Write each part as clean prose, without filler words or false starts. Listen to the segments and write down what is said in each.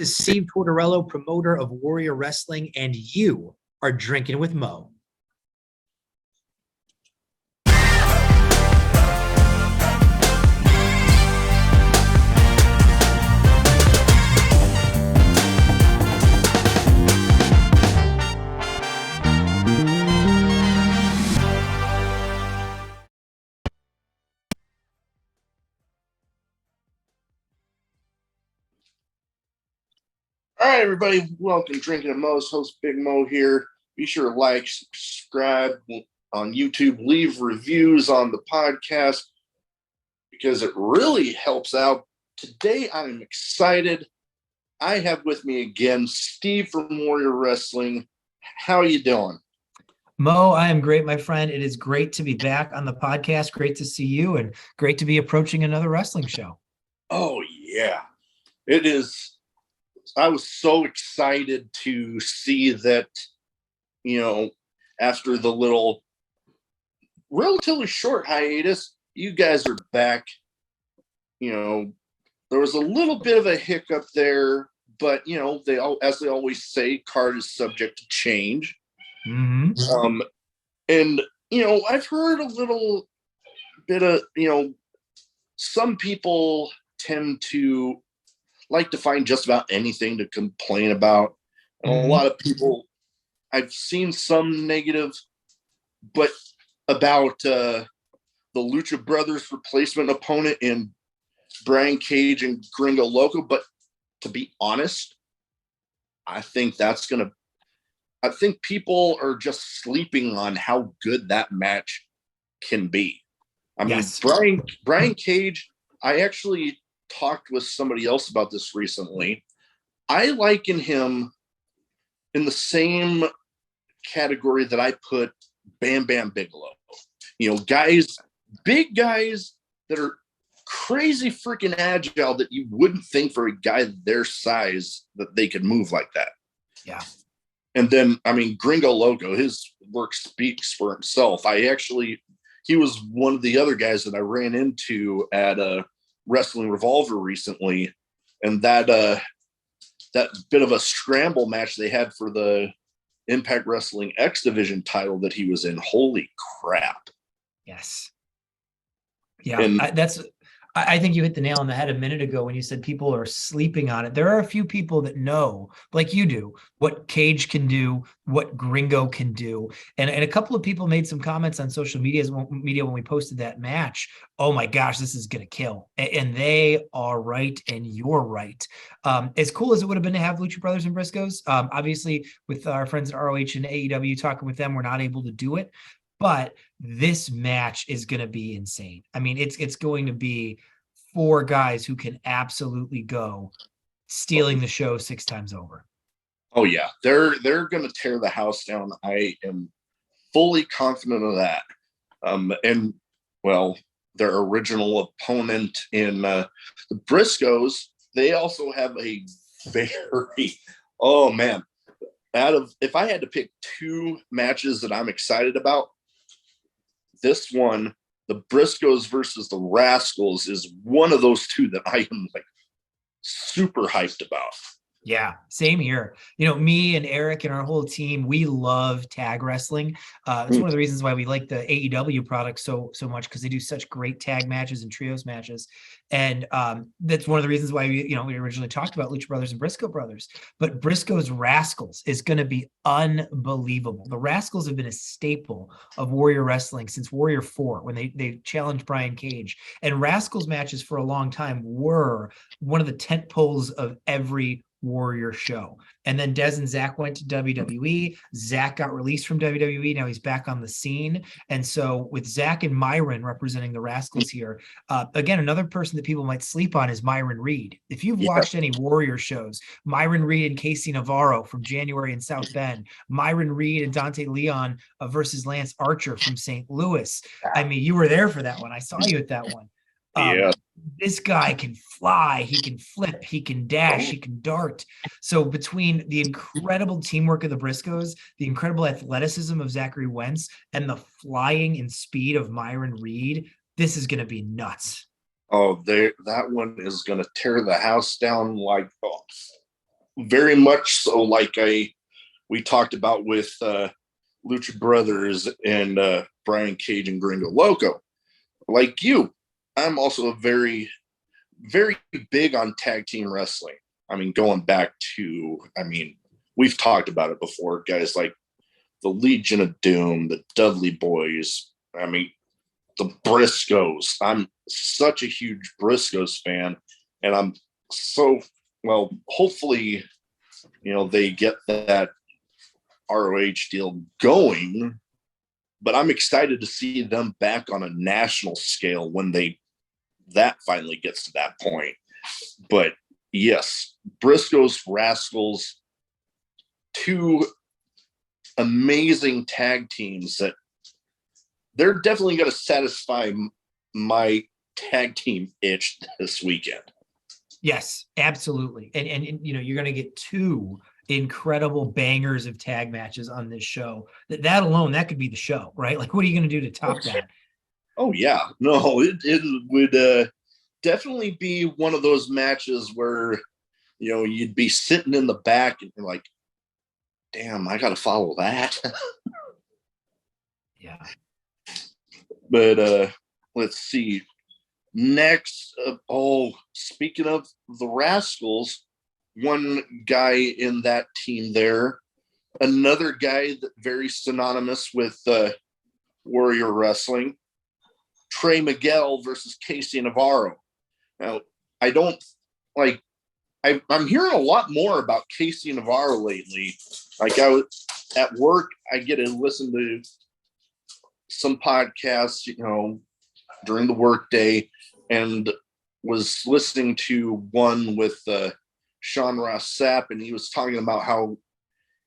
is Steve Tortorello, promoter of Warrior Wrestling, and you are Drinking with Mo. All right, everybody, welcome to Drinking with Mo's host Big Mo here. Be sure to like, subscribe on YouTube, leave reviews on the podcast because it really helps out. Today, I'm excited. I have with me again Steve from Warrior Wrestling. How are you doing? Mo, I am great, my friend. It is great to be back on the podcast. Great to see you and great to be approaching another wrestling show. Oh, yeah. It is. I was so excited to see that, after the little relatively short hiatus, you guys are back. There was a little bit of a hiccup there, but, as they always say, card is subject to change. Mm-hmm. And, I've heard a little bit of, some people tend to like to find just about anything to complain about. And a lot of people, I've seen some negative, but about the Lucha Brothers replacement opponent in Brian Cage and Gringo Loco. But to be honest, I think people are just sleeping on how good that match can be. I mean, Yes. Brian Cage, I actually talked with somebody else about this recently. I liken him in the same category that I put Bam Bam Bigelow. Big guys that are crazy freaking agile that you wouldn't think for a guy their size that they could move like that. Yeah. And then, Gringo Loco, his work speaks for himself. He was one of the other guys that I ran into at a Wrestling Revolver recently, and that bit of a scramble match they had for the Impact Wrestling X Division title that he was in. Holy crap! Yes. Yeah, I think you hit the nail on the head a minute ago when you said people are sleeping on it. There are a few people that know, like you do, what Cage can do, what Gringo can do. And a couple of people made some comments on social media when we posted that match. Oh my gosh, this is going to kill. And they are right, and you're right. As cool as it would have been to have Lucha Brothers and Briscoes, obviously with our friends at ROH and AEW, talking with them, we're not able to do it. But this match is going to be insane. I mean, it's going to be four guys who can absolutely go stealing the show 6 times over. Oh yeah, they're going to tear the house down. I am fully confident of that. Their original opponent in the Briscoes, they also have a very if I had to pick 2 matches that I'm excited about, this one, the Briscoes versus the Rascalz, is one of those 2 that I am super hyped about. Yeah, same here. Me and Eric and our whole team, we love tag wrestling. It's one of the reasons why we like the AEW product so much, because they do such great tag matches and trios matches. And that's one of the reasons why we originally talked about Lucha Brothers and Briscoe Brothers. But Briscoe's Rascalz is going to be unbelievable. The Rascalz have been a staple of Warrior Wrestling since Warrior 4, when they challenged Brian Cage. And Rascalz matches for a long time were one of the tent poles of every Warrior show. And then Dez and Zach went to WWE. Zach got released from WWE. Now he's back on the scene. And so with Zach and Myron representing the Rascalz here, again, another person that people might sleep on is Myron Reed. If you've watched any Warrior shows, Myron Reed and Casey Navarro from January in South Bend, Myron Reed and Dante Leon versus Lance Archer from St. Louis. I mean, you were there for that one. I saw you at that one. This guy can fly, he can flip, he can dash, he can dart. So between the incredible teamwork of the Briscoes, the incredible athleticism of Zachary Wentz, and the flying and speed of Myron Reed, this is going to be nuts. Oh, that one is going to tear the house down very much so, like we talked about with Lucha Brothers and Brian Cage and Gringo Loco. Like you, I'm also very, very big on tag team wrestling. I mean, going back to, we've talked about it before, guys like the Legion of Doom, the Dudley Boys, the Briscoes. I'm such a huge Briscoes fan, and I'm so, well, hopefully, they get that ROH deal going, but I'm excited to see them back on a national scale when that finally gets to that point. But yes, Briscoes, Rascalz, two amazing tag teams that they're definitely going to satisfy my tag team itch this weekend. Yes, absolutely. And you're going to get two incredible bangers of tag matches on this show. That alone, that could be the show, right? Like, what are you going to do to top that? Oh yeah, no, it would definitely be one of those matches where, you'd be sitting in the back and you're like, damn, I got to follow that. Yeah. But let's see. Next, speaking of the Rascalz, one guy in that team there, another guy that very synonymous with Warrior Wrestling, Trey Miguel versus Casey Navarro. Now, I'm hearing a lot more about Casey Navarro lately. Like, I was at work, I get to listen to some podcasts, during the workday, and was listening to one with Sean Ross Sapp, and he was talking about how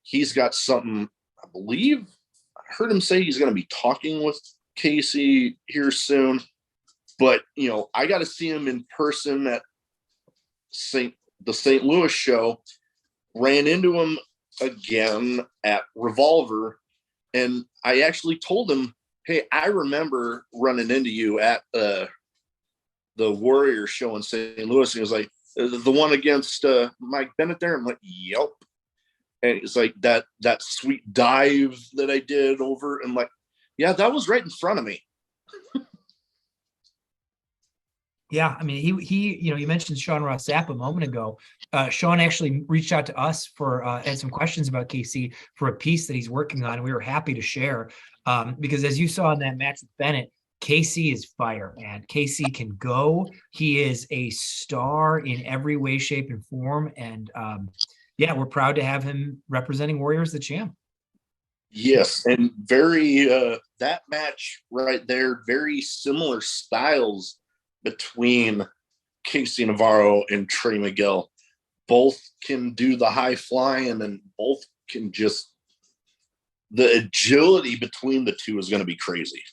he's got something, I believe, I heard him say he's going to be talking with Casey here soon. But, I got to see him in person at the St. Louis show. Ran into him again at Revolver, and I actually told him, hey, I remember running into you at the Warrior show in St. Louis. And he was like, the one against Mike Bennett there? I'm like, yep. And it's like that sweet dive that I did over. And like, yeah, that was right in front of me. Yeah, he you mentioned Sean Ross Sapp a moment ago. Sean actually reached out to us for had some questions about KC for a piece that he's working on. We were happy to share because, as you saw in that match with Bennett, KC is fire, man. KC can go. He is a star in every way, shape, and form. And we're proud to have him representing Warriors, the champ. Yes, and very that match right there, very similar styles between Casey Navarro and Trey Miguel. Both can do the high flying, and both can the agility between the two is going to be crazy.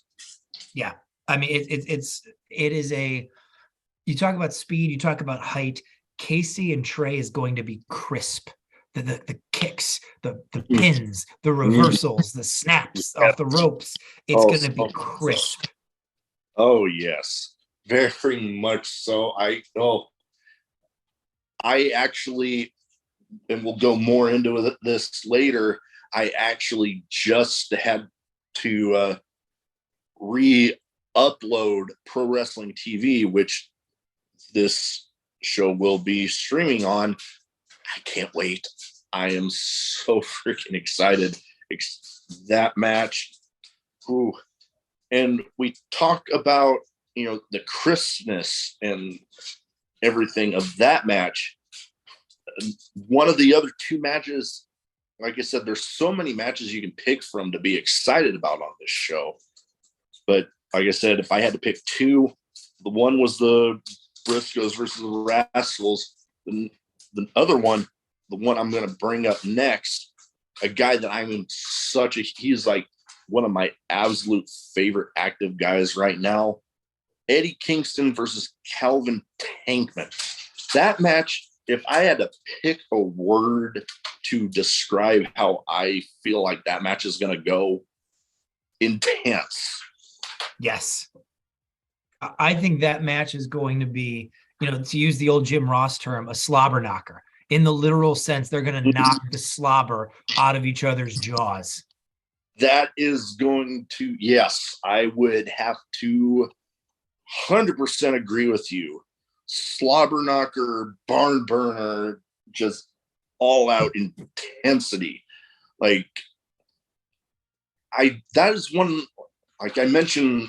Yeah. It is you talk about speed, you talk about height. Casey and Trey is going to be crisp. The kicks, the pins, the reversals, the snaps off the ropes. It's going to be crisp. Oh, yes. Very much so. I actually, and we'll go more into this later, I actually just had to re-upload Pro Wrestling TV, which this show will be streaming on. I can't wait. I am so freaking excited. That match. Ooh. And we talk about, the crispness and everything of that match. One of the other two matches, like I said, there's so many matches you can pick from to be excited about on this show. But like I said, if I had to pick two, the one was the Briscoes versus the Rascalz. The other one, the one I'm going to bring up next, a guy that he's like one of my absolute favorite active guys right now, Eddie Kingston versus Calvin Tankman. That match, if I had to pick a word to describe how I feel like that match is going to go, intense. Yes. I think that match is going to be, to use the old Jim Ross term, a slobber knocker. In the literal sense, they're going to knock the slobber out of each other's jaws. That is going to, yes, I would have to 100% agree with you. Slobber knocker, barn burner, just all out intensity. Like, that is one, like I mentioned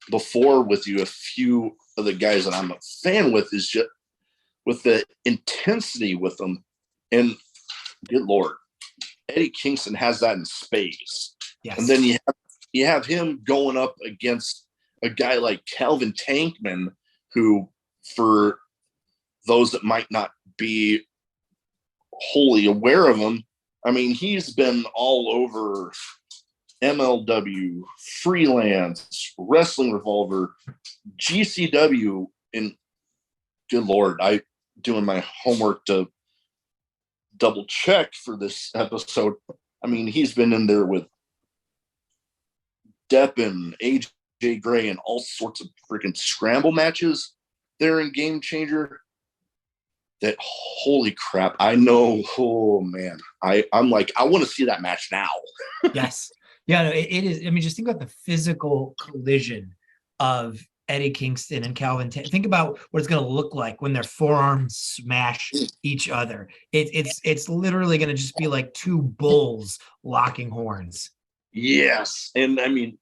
before with you, a few of the guys that I'm a fan with is just with the intensity with them. And good Lord, Eddie Kingston has that in spades. Yes. And then you have him going up against a guy like Calvin Tankman, who, for those that might not be wholly aware of him, I mean, he's been all over MLW, Freelance, Wrestling Revolver, GCW, and good Lord, I doing my homework to double check for this episode. I mean, he's been in there with Deppen, AJ Gray, and all sorts of freaking scramble matches there in Game Changer. That, holy crap, I know. Oh man, I'm like, I want to see that match now. Yes. Yeah, no, it is. I mean, just think about the physical collision of Eddie Kingston and Calvin. Think about what it's going to look like when their forearms smash each other. It's literally going to just be like two bulls locking horns. Yes. And I mean,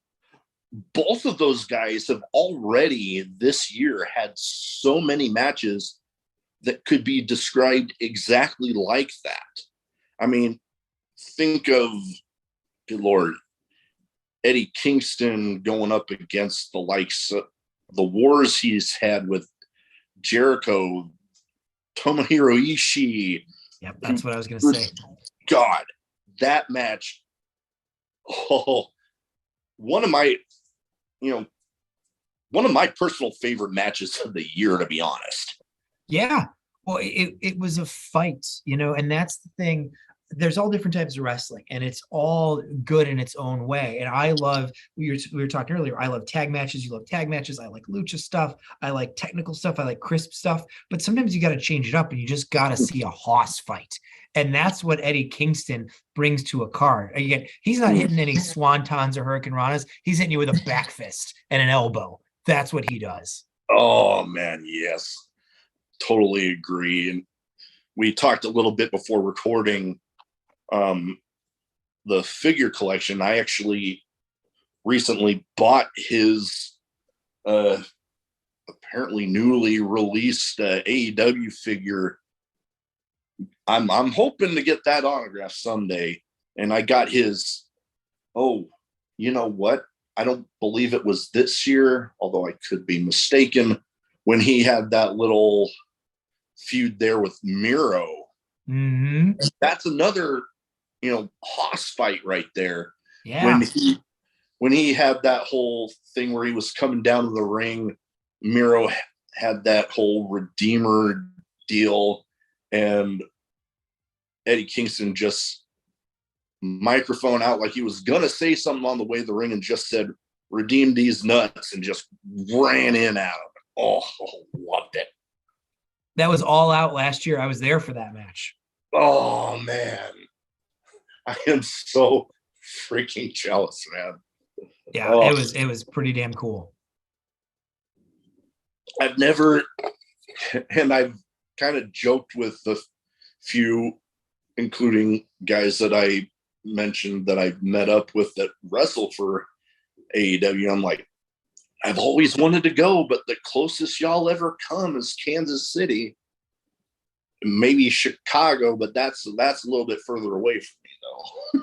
both of those guys have already this year had so many matches that could be described exactly like that. I mean, think of, good Lord, Eddie Kingston going up against the likes of the wars he's had with Jericho, Tomohiro Ishii. Yep, that's what I was going to say. God, that match. Oh, one of my personal favorite matches of the year, to be honest. Yeah. Well, it was a fight, and that's the thing. There's all different types of wrestling, and it's all good in its own way. And I love, we were talking earlier, I love tag matches. You love tag matches. I like lucha stuff. I like technical stuff. I like crisp stuff. But sometimes you got to change it up, and you just got to see a hoss fight. And that's what Eddie Kingston brings to a card. Again, he's not hitting any swantons or hurricane ranas. He's hitting you with a back fist and an elbow. That's what he does. Oh, man, yes. Totally agree. And we talked a little bit before recording the figure collection. I actually recently bought his apparently newly released AEW figure. I'm hoping to get that autograph someday. And I got his, oh, you know what? I don't believe it was this year, although I could be mistaken, when he had that little feud there with Miro. Mm-hmm. That's another, hoss fight right there. Yeah. When he had that whole thing where he was coming down to the ring, Miro had that whole Redeemer deal, and Eddie Kingston just microphone out like he was gonna say something on the way to the ring and just said, "Redeem these nuts," and just ran in at him. Oh, loved it. That was All Out last year. I was there for that match. Oh man, I am so freaking jealous, man. Yeah, it was pretty damn cool. I've never, and I've kind of joked with the few, including guys that I mentioned that I've met up with that wrestle for AEW. I'm like, I've always wanted to go, but the closest y'all ever come is Kansas City, maybe Chicago, but that's a little bit further away from me though.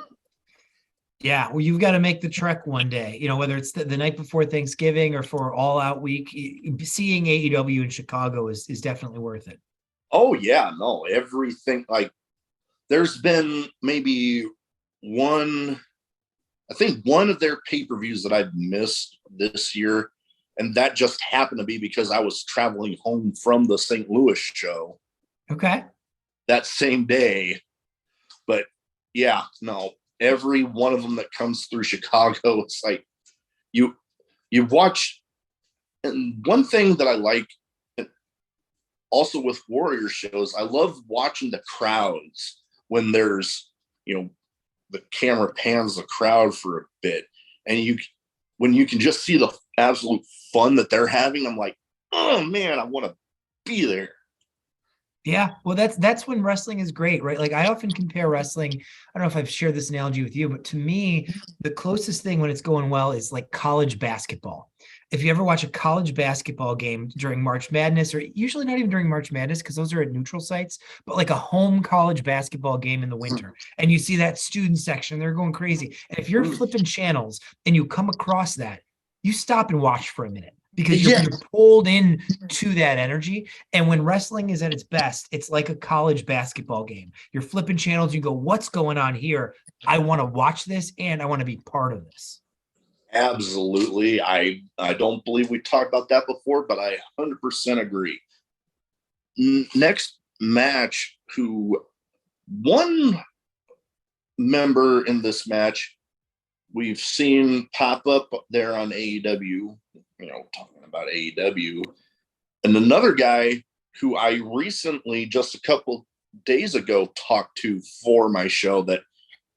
Yeah, well, you've got to make the trek one day, whether it's the night before Thanksgiving or for All Out Week. Seeing AEW in Chicago is definitely worth it. Oh yeah, no, everything. Like, there's been maybe one of their pay-per-views that I've missed this year, and that just happened to be because I was traveling home from the St. Louis show. Okay. That same day. But yeah, no, every one of them that comes through Chicago, it's like you watch. And one thing that I like, also with Warrior shows, I love watching the crowds when there's, the camera pans the crowd for a bit, and when you can just see the absolute fun that they're having, I'm like, oh man, I want to be there. Yeah, well, that's when wrestling is great, right? Like I often compare wrestling. I don't know if I've shared this analogy with you, but to me, the closest thing when it's going well is like college basketball. If you ever watch a college basketball game during March Madness, or usually not even during March Madness, because those are at neutral sites, but like a home college basketball game in the winter, and you see that student section, they're going crazy. And if you're flipping channels and you come across that, you stop and watch for a minute because you're pulled in to that energy. And when wrestling is at its best, it's like a college basketball game. You're flipping channels, you go, what's going on here? I want to watch this and I want to be part of this. Absolutely. I don't believe we talked about that before, but I 100% agree. Next match, one member in this match we've seen pop up there on AEW, talking about AEW, and another guy who I recently, just a couple days ago, talked to for my show that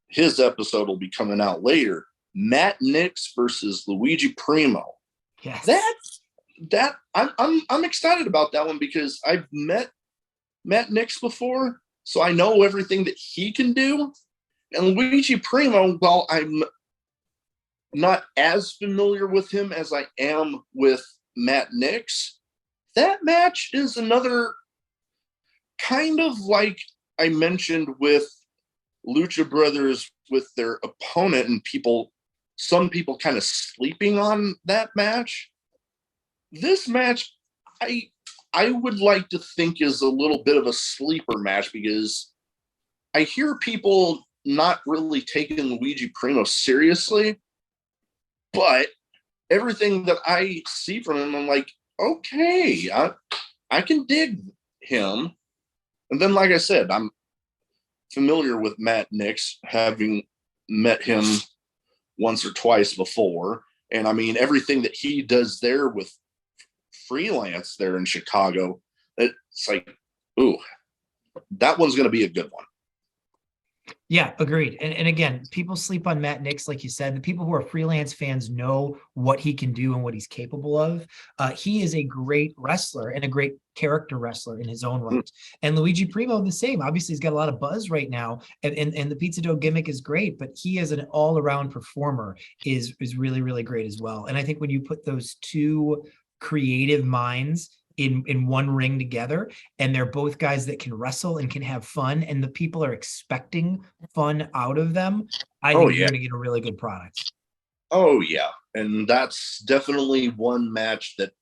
his episode will be coming out later. Matt Knicks versus Luigi Primo. Yes. I'm excited about that one because I've met Matt Knicks before, so I know everything that he can do. And Luigi Primo, while I'm not as familiar with him as I am with Matt Knicks, that match is another kind of like I mentioned with Lucha Brothers with their opponent, and some people kind of sleeping on that match. This match, I would like to think is a little bit of a sleeper match because I hear people not really taking Luigi Primo seriously, but everything that I see from him, I'm like, okay, I can dig him. And then, like I said, I'm familiar with Matt Knicks, having met him once or twice before. And I mean, everything that he does there with freelance there in Chicago, it's like, ooh, that one's going to be a good one. Yeah, agreed. And again, people sleep on Matt Knicks, like you said. The people who are freelance fans know what he can do and what he's capable of. He is a great wrestler and a great character wrestler in his own right. And Luigi Primo, the same. Obviously, he's got a lot of buzz right now, and the pizza dough gimmick is great, but he as an all-around performer is really, really great as well. And I think when you put those two creative minds in one ring together, and they're both guys that can wrestle and can have fun, and the people are expecting fun out of them, I think you're going to get a really good product. Oh yeah, and that's definitely one match that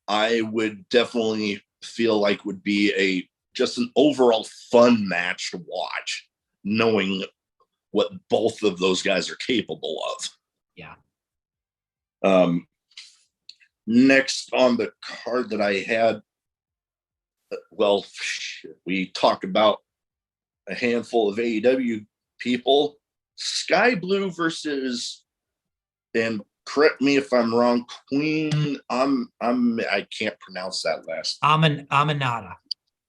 I would definitely feel like would be just an overall fun match to watch, knowing what both of those guys are capable of. Yeah. Next on the card that I had, well, we talked about a handful of AEW people. Sky Blue versus, and correct me if I'm wrong, Queen. I can't pronounce that last. Aminata.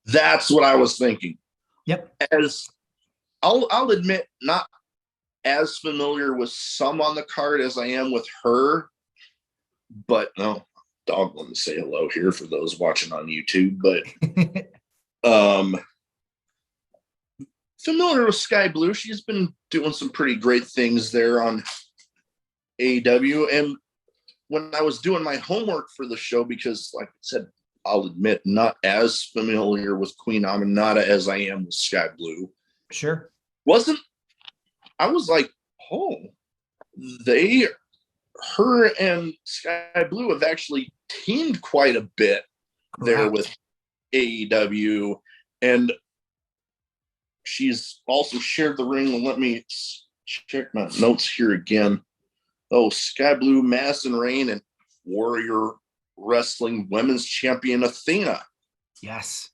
That's what I was thinking. Yep. As I'll admit, not as familiar with some on the card as I am with her. But no, dog wanted to say hello here for those watching on YouTube. But familiar with Sky Blue. She's been doing some pretty great things there on AEW. And when I was doing my homework for the show, because like I said, I'll admit, not as familiar with Queen Aminata as I am with Sky Blue. Sure. I was like, oh, her and Sky Blue have actually teamed quite a bit there with AEW, and she's also shared the ring. Let me check my notes here again. Oh, Sky Blue, Madison Rayne, and Warrior Wrestling Women's Champion Athena. Yes.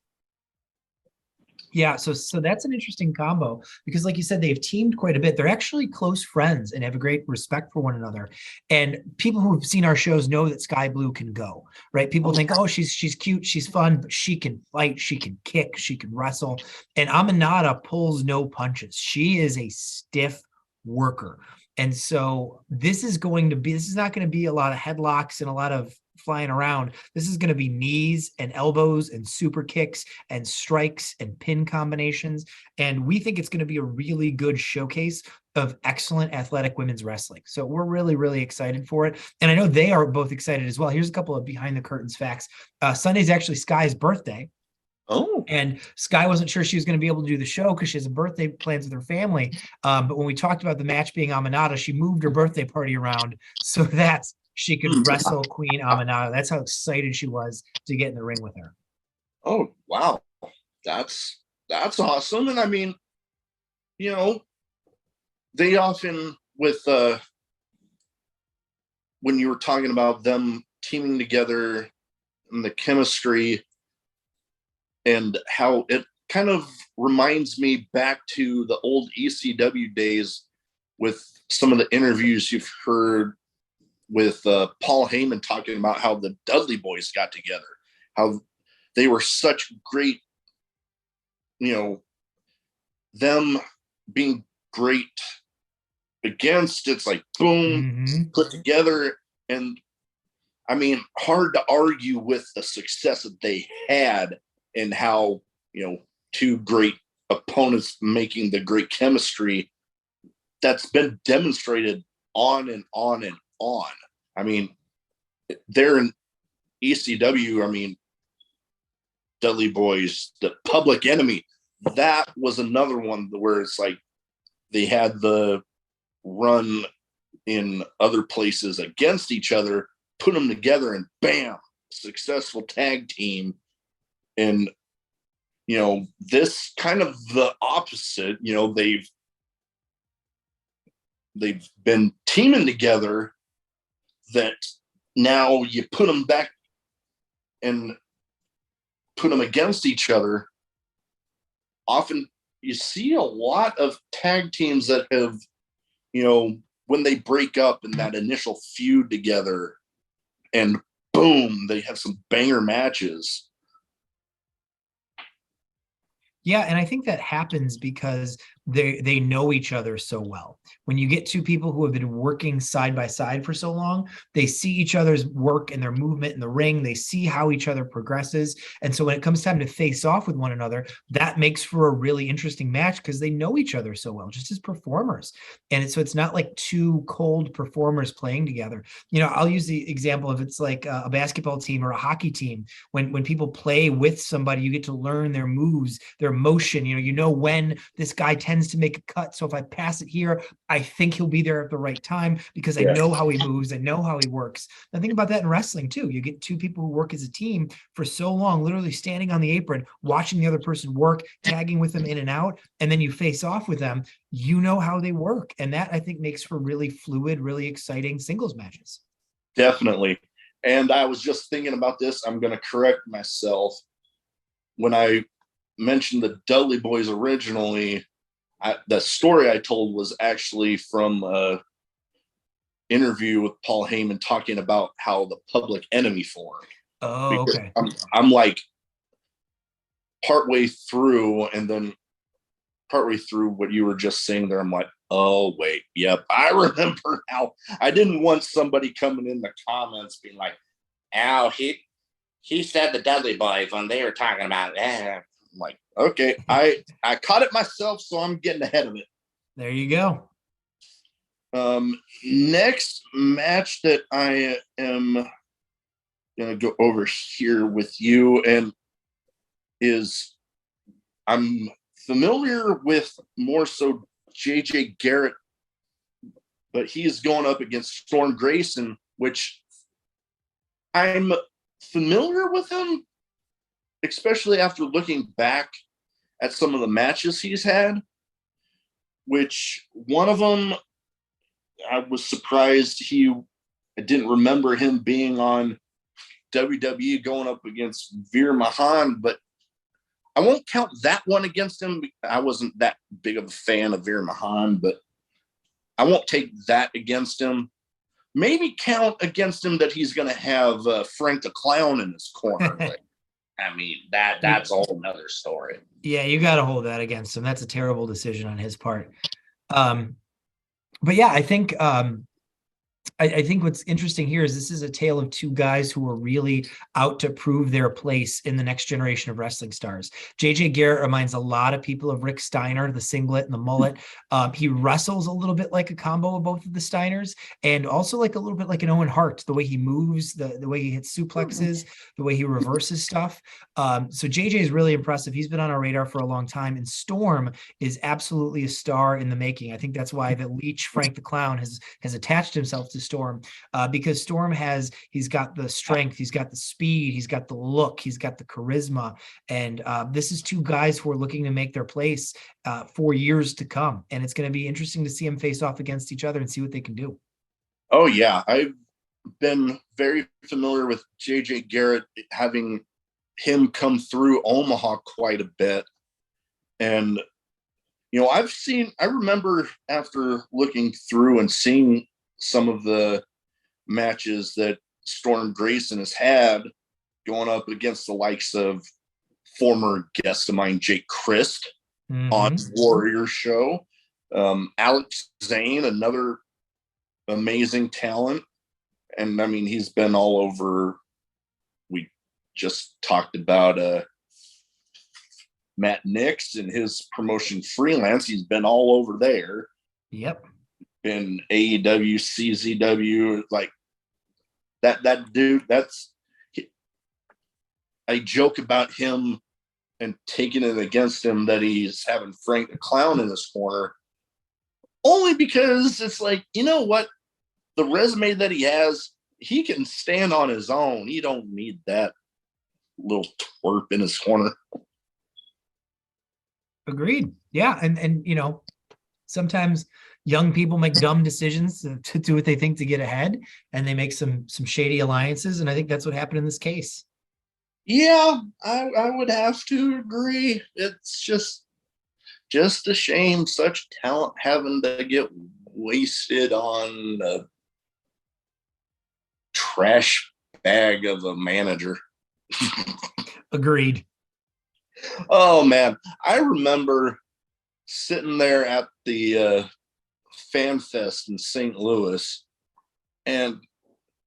Yeah, so that's an interesting combo because, like you said, they've teamed quite a bit. They're actually close friends and have a great respect for one another. And people who've seen our shows know that Sky Blue can go, right? People think, oh, she's cute, she's fun, but she can fight, she can kick, she can wrestle. And Aminata pulls no punches. She is a stiff worker. And so this is not going to be a lot of headlocks and a lot of flying around. This is going to be knees and elbows and super kicks and strikes and pin combinations. And we think it's going to be a really good showcase of excellent athletic women's wrestling. So we're really, really excited for it. And I know they are both excited as well. Here's a couple of behind the curtains facts. Sunday's actually Sky's birthday. Oh. And Sky wasn't sure she was going to be able to do the show because she has a birthday plans with her family. But when we talked about the match being Aminata, she moved her birthday party around so that she could wrestle Queen Aminata. That's how excited she was to get in the ring with her. Oh, wow. That's awesome. And I mean, you know, they often with when you were talking about them teaming together and the chemistry and how it kind of reminds me back to the old ECW days with some of the interviews you've heard with Paul Heyman talking about how the Dudley Boys got together, how they were such great, you know, them being great against, it's like, boom, put together. And I mean, hard to argue with the success that they had and how, you know, two great opponents making the great chemistry that's been demonstrated on and on and on. I mean, they're in ECW. I mean, Dudley Boys, the Public Enemy, that was another one where it's like they had the run in other places against each other, put them together, and bam, successful tag team. And, you know, this kind of the opposite, you know, they've been teaming together that now you put them back and put them against each other. Often you see a lot of tag teams that have, you know, when they break up in that initial feud together and boom, they have some banger matches. Yeah, and I think that happens because they know each other so well. When you get two people who have been working side by side for so long, they see each other's work and their movement in the ring. They see how each other progresses. And so when it comes time to face off with one another, that makes for a really interesting match because they know each other so well, just as performers. And so it's not like two cold performers playing together. You know, I'll use the example of it's like a basketball team or a hockey team. When people play with somebody, you get to learn their moves, their motion. You know when this guy tends to make a cut. So if I pass it here, I think he'll be there at the right time because I know how he moves. I know how he works. And think about that in wrestling too. You get two people who work as a team for so long, literally standing on the apron, watching the other person work, tagging with them in and out, and then you face off with them. You know how they work. And that I think makes for really fluid, really exciting singles matches. Definitely. And I was just thinking about this. I'm going to correct myself. When I mentioned the Dudley Boys originally, the story I told was actually from an interview with Paul Heyman talking about how the Public Enemy formed. Oh, because okay. I'm like partway through, and then partway through what you were just saying there, I'm like, oh, wait, yep, I remember now. I didn't want somebody coming in the comments being like, oh, he said the Dudley Boys when they were talking about that. I'm like, okay, I caught it myself, so I'm getting ahead of it. There you go. Next match that I am gonna go over here with you and is I'm familiar with more so JJ Garrett, but he is going up against Storm Grayson, which I'm familiar with him, especially after looking back at some of the matches he's had, which one of them, I was surprised I didn't remember him being on WWE going up against Veer Mahan, but I won't count that one against him. I wasn't that big of a fan of Veer Mahan, but I won't take that against him. Maybe count against him that he's going to have Frank the Clown in his corner. But, I mean, that's a whole nother story. Yeah, you got to hold that against him. That's a terrible decision on his part. But yeah, I think I think what's interesting here is this is a tale of two guys who are really out to prove their place in the next generation of wrestling stars. JJ Garrett reminds a lot of people of Rick Steiner, the singlet and the mullet. He wrestles a little bit like a combo of both of the Steiners, and also like a little bit like an Owen Hart, the way he moves, the way he hits suplexes, the way he reverses stuff. So JJ is really impressive. He's been on our radar for a long time, and Storm is absolutely a star in the making. I think that's why that Leech, Frank the Clown, has attached himself to Storm, because Storm he's got the strength, he's got the speed, he's got the look, he's got the charisma, and this is two guys who are looking to make their place for years to come, and it's going to be interesting to see them face off against each other and see what they can do. Oh yeah, I've been very familiar with JJ Garrett, having him come through Omaha quite a bit, and I remember after looking through and seeing some of the matches that Storm Grayson has had going up against the likes of former guest of mine, Jake Christ, on Warrior Show. Alex Zane, another amazing talent. And I mean, he's been all over. We just talked about Matt Knicks and his promotion Freelance. He's been all over there. Yep. In AEW, CZW, like that dude, I joke about him and taking it against him that he's having Frank the Clown in his corner, only because it's like, you know what, the resume that he has, he can stand on his own. He don't need that little twerp in his corner. Agreed. Yeah, and sometimes young people make dumb decisions to do what they think to get ahead, and they make some shady alliances, and I think that's what happened in this case. Yeah, I would have to agree. It's just a shame such talent having to get wasted on a trash bag of a manager. Agreed. Oh man, I remember sitting there at the Fan Fest in St. Louis, and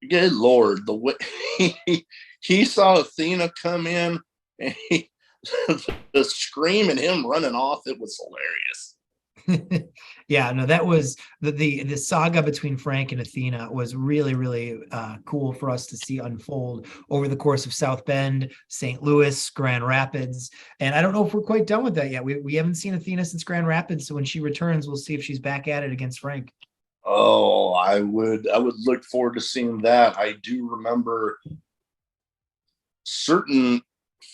good Lord, the way he saw Athena come in, and the scream and him running off, it was hilarious. Yeah, no, that was the saga between Frank and Athena was really, really cool for us to see unfold over the course of South Bend, St. Louis, Grand Rapids. And I don't know if we're quite done with that yet. We haven't seen Athena since Grand Rapids. So when she returns, we'll see if she's back at it against Frank. Oh, I would look forward to seeing that. I do remember certain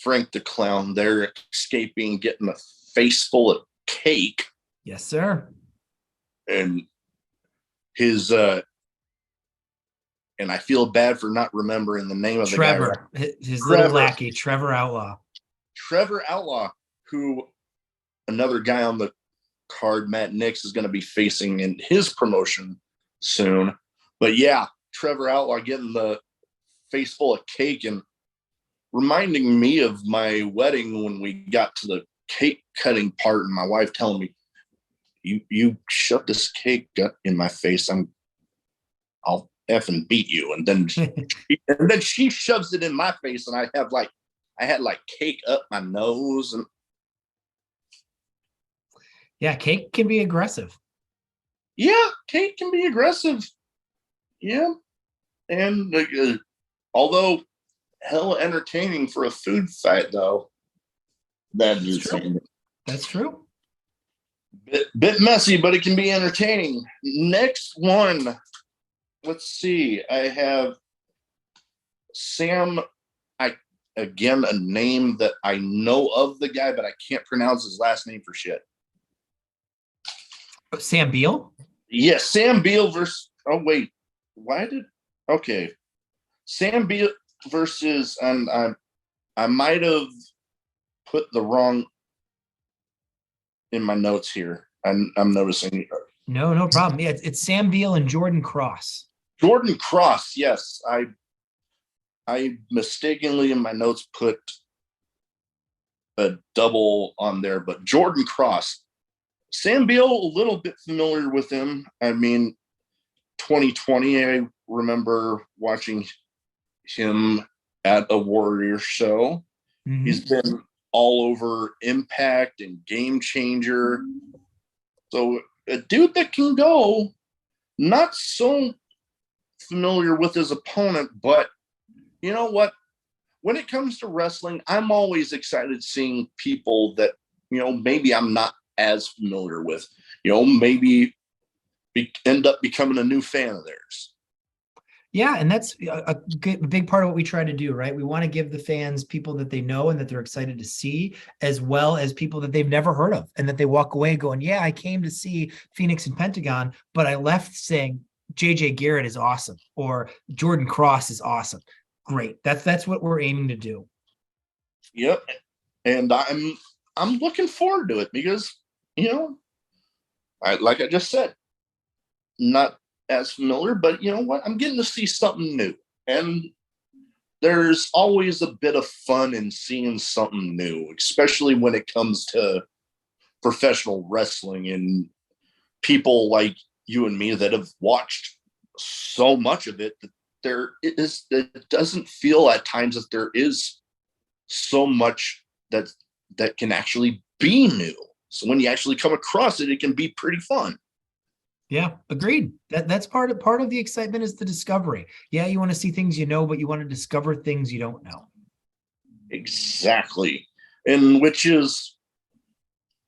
Frank the Clown there escaping, getting a face full of cake. Yes, sir. And his and I feel bad for not remembering the name of Trevor, the guy. his little lackey, Trevor Outlaw. Trevor Outlaw, who another guy on the card, Matt Knicks, is going to be facing in his promotion soon. But yeah, Trevor Outlaw getting the face full of cake and reminding me of my wedding when we got to the cake cutting part, and my wife telling me, you shove this cake in my face, I'll effing beat you. And then she shoves it in my face, and I had cake up my nose. And yeah, cake can be aggressive. Yeah, cake can be aggressive. Yeah. And although hella entertaining for a food fight, though, that's true. That's true. Bit messy, but it can be entertaining. Next one. Let's see. I have Sam. Again, a name that I know of the guy, but I can't pronounce his last name for shit. Sam Beale? Yes, Sam Beale versus. Oh wait, okay. Sam Beale versus, and I might have put the wrong in my notes here. I'm noticing. No problem. Yeah, it's Sam Beale and Jordan Kross. Jordan Kross. Yes, I mistakenly in my notes put a double on there, but Jordan Kross. Sam Beale, a little bit familiar with him. I mean, 2020, I remember watching him at a Warrior show. Mm-hmm. He's been all over Impact and Game Changer. So a dude that can go, not so familiar with his opponent, but you know what? When it comes to wrestling, I'm always excited seeing people that, you know, maybe I'm not as familiar with, you know, maybe end up becoming a new fan of theirs. Yeah, and that's a big part of what we try to do, right? We want to give the fans people that they know and that they're excited to see, as well as people that they've never heard of, and that they walk away going, yeah, I came to see Phoenix and Pentagon, but I left saying JJ Garrett is awesome, or Jordan Kross is awesome. Great. That's what we're aiming to do. Yep. And I'm looking forward to it because, you know, like I just said, not as familiar, but you know what? I'm getting to see something new. And there's always a bit of fun in seeing something new, especially when it comes to professional wrestling and people like you and me that have watched so much of it that it doesn't feel at times that there is so much that can actually be new. So when you actually come across it, it can be pretty fun. Yeah, agreed. That's part of the excitement is the discovery. Yeah, you want to see things you know, but you want to discover things you don't know. Exactly. And which is,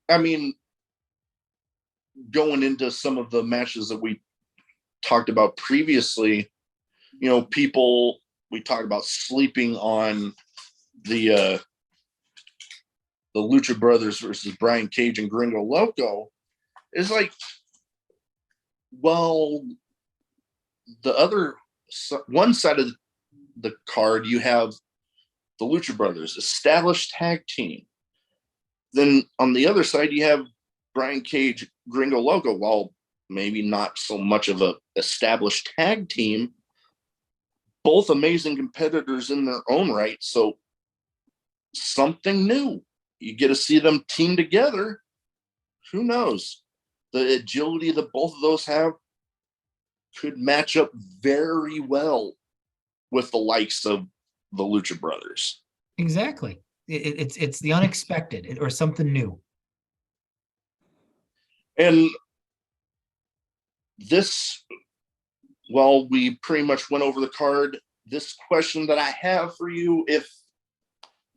I mean, going into some of the matches that we talked about previously, you know, we talked about sleeping on the Lucha Brothers versus Brian Cage and Gringo Loco. Is like, well, the other one side of the card, you have the Lucha Brothers, established tag team. Then on the other side, you have Brian Cage, Gringo Loco. Well, maybe not so much of a established tag team, both amazing competitors in their own right. So something new. You get to see them team together. Who knows? The agility that both of those have could match up very well with the likes of the Lucha Brothers. Exactly. It's the unexpected or something new. And this, well, we pretty much went over the card. This question that I have for you, if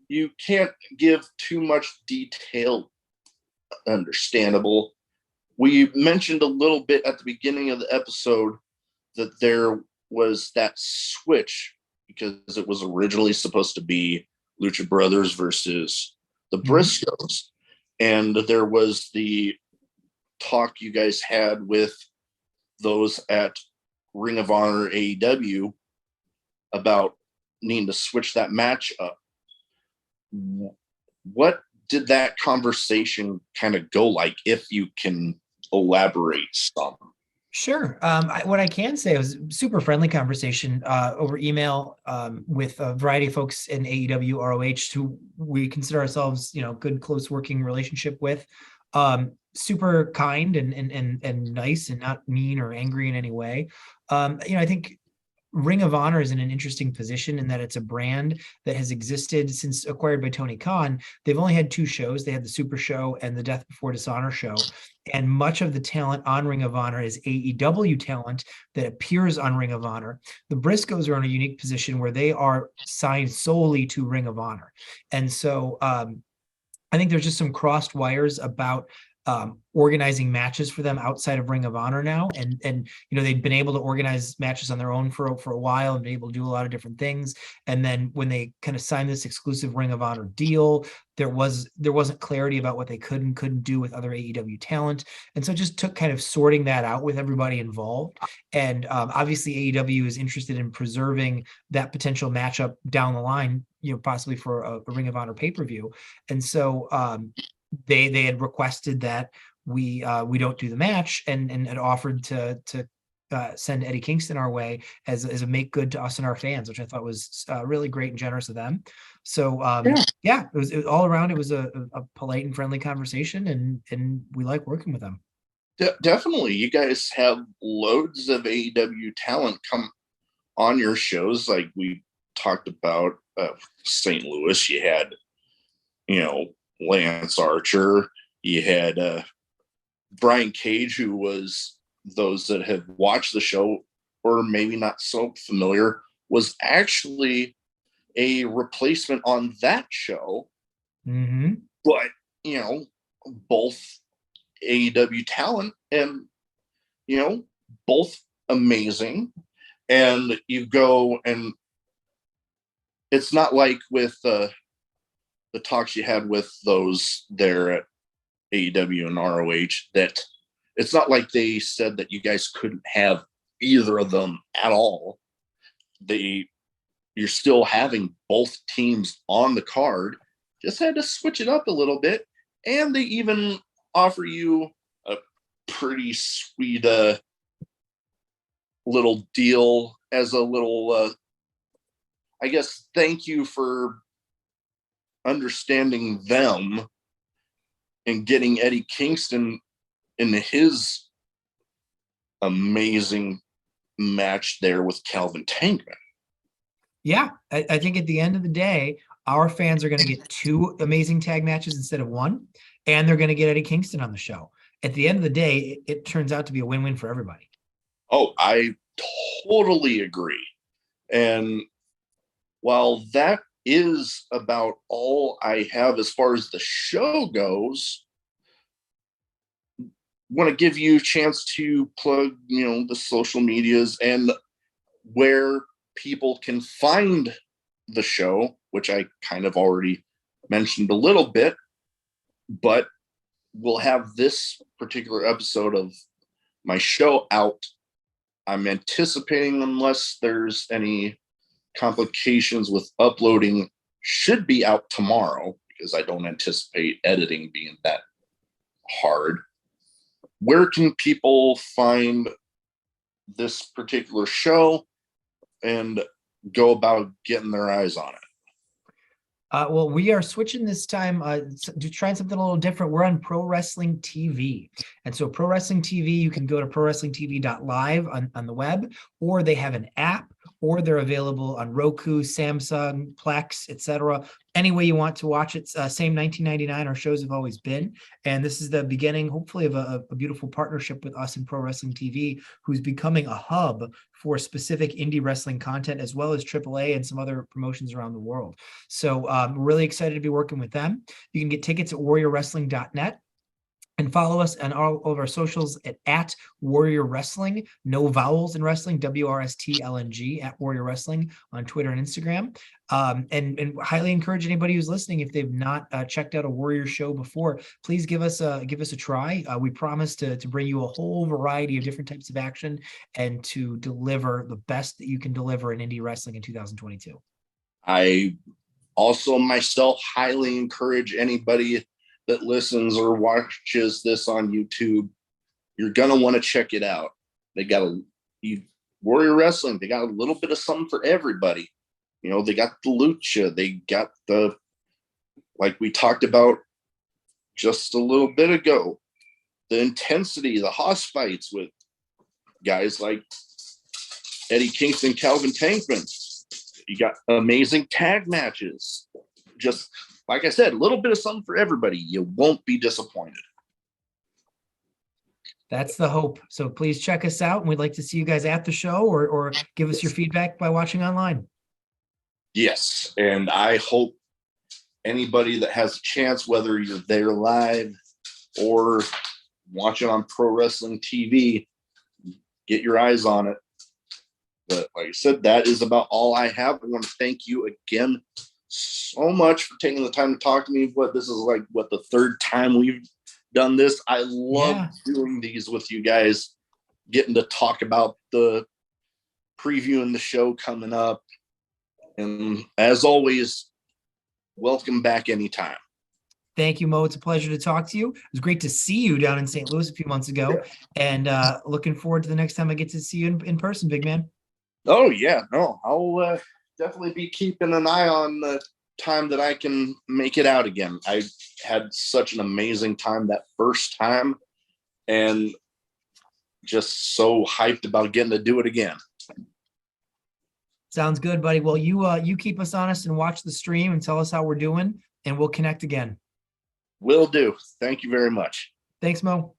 you can't give too much detail, understandable. We mentioned a little bit at the beginning of the episode that there was that switch because it was originally supposed to be Lucha Brothers versus the Briscoes. And there was the talk you guys had with those at Ring of Honor AEW about needing to switch that match up. What did that conversation kind of go like, if you can elaborate some? Sure. What I can say was super friendly conversation over email with a variety of folks in AEW, ROH, who we consider ourselves, you know, good, close working relationship with. Super kind and nice and not mean or angry in any way. You know, I think Ring of Honor is in an interesting position in that it's a brand that has existed since acquired by Tony Khan. They've only had two shows. They had the Super Show and the Death Before Dishonor show. And much of the talent on Ring of Honor is AEW talent that appears on Ring of Honor. The Briscoes are in a unique position where they are signed solely to Ring of Honor. And so I think there's just some crossed wires about organizing matches for them outside of Ring of Honor now. And they'd been able to organize matches on their own for a while and been able to do a lot of different things. And then when they kind of signed this exclusive Ring of Honor deal, there wasn't clarity about what they could and couldn't do with other AEW talent. And so it just took kind of sorting that out with everybody involved. And obviously AEW is interested in preserving that potential matchup down the line, possibly for a Ring of Honor pay-per-view. And so they had requested that we don't do the match, and had offered to send Eddie Kingston our way as a make good to us and our fans, which I thought was really great and generous of them. So it was all around. It was a polite and friendly conversation, and we like working with them. Definitely, you guys have loads of AEW talent come on your shows. Like we talked about St. Louis, you had Lance Archer, you had Brian Cage, who was, those that have watched the show or maybe not so familiar, was actually a replacement on that show. Mm-hmm. But both AEW talent, and both amazing. And you go, and it's not like with the talks you had with those there at AEW and ROH, that it's not like they said that you guys couldn't have either of them at all. You're still having both teams on the card, just had to switch it up a little bit. And they even offer you a pretty sweet little deal as a little, I guess, thank you for understanding them and getting Eddie Kingston in his amazing match there with Calvin Tankman. Yeah, I think at the end of the day, our fans are going to get two amazing tag matches instead of one, and they're going to get Eddie Kingston on the show. At the end of the day, it turns out to be a win-win for everybody. Oh, I totally agree. And while that is about all I have as far as the show goes, want to give you a chance to plug, the social medias and where people can find the show, which I kind of already mentioned a little bit, but we'll have this particular episode of my show out. I'm anticipating, unless there's any complications with uploading, should be out tomorrow, because I don't anticipate editing being that hard. Where can people find this particular show and go about getting their eyes on it? Well, we are switching this time to trying something a little different. We're on Pro Wrestling TV. And so Pro Wrestling TV, you can go to prowrestlingtv.live on the web, or they have an app, or they're available on Roku, Samsung, Plex, etc. Any way you want to watch it. Same $19.99 our shows have always been. And this is the beginning, hopefully, of a beautiful partnership with us and Pro Wrestling TV, who's becoming a hub for specific indie wrestling content, as well as AAA and some other promotions around the world. So we're really excited to be working with them. You can get tickets at warriorwrestling.net. And follow us on all of our socials at Warrior Wrestling, no vowels in wrestling, WRSTLNG, at Warrior Wrestling on Twitter and Instagram. And highly encourage anybody who's listening, if they've not checked out a Warrior show before, please give us a try. We promise to bring you a whole variety of different types of action and to deliver the best that you can deliver in indie wrestling in 2022. I also myself highly encourage anybody that listens or watches this on YouTube, you're gonna want to check it out. They got Warrior Wrestling, they got a little bit of something for everybody. They got the Lucha, they got the, like we talked about just a little bit ago, the intensity, the house fights with guys like Eddie Kingston, Calvin Tankman. You got amazing tag matches. Just like I said, a little bit of something for everybody. You won't be disappointed. That's the hope. So please check us out, and we'd like to see you guys at the show, or give us your feedback by watching online. Yes, and I hope anybody that has a chance, whether you're there live or watch it on Pro Wrestling TV. Get your eyes on it. But like I said, that is about all I have. I want to thank you again so much for taking the time to talk to me. This is like the third time we've done this. I love doing these with you guys, getting to talk about the previewing the show coming up. And as always, welcome back anytime. Thank you, Mo. It's a pleasure to talk to you. It was great to see you down in St. Louis a few months ago. And looking forward to the next time I get to see you in person, big man. Oh, yeah. No, I'll definitely be keeping an eye on the time that I can make it out again. I had such an amazing time that first time and just so hyped about getting to do it again. Sounds good, buddy. Well, you keep us honest and watch the stream and tell us how we're doing, and we'll connect again. Will do. Thank you very much. Thanks, Mo.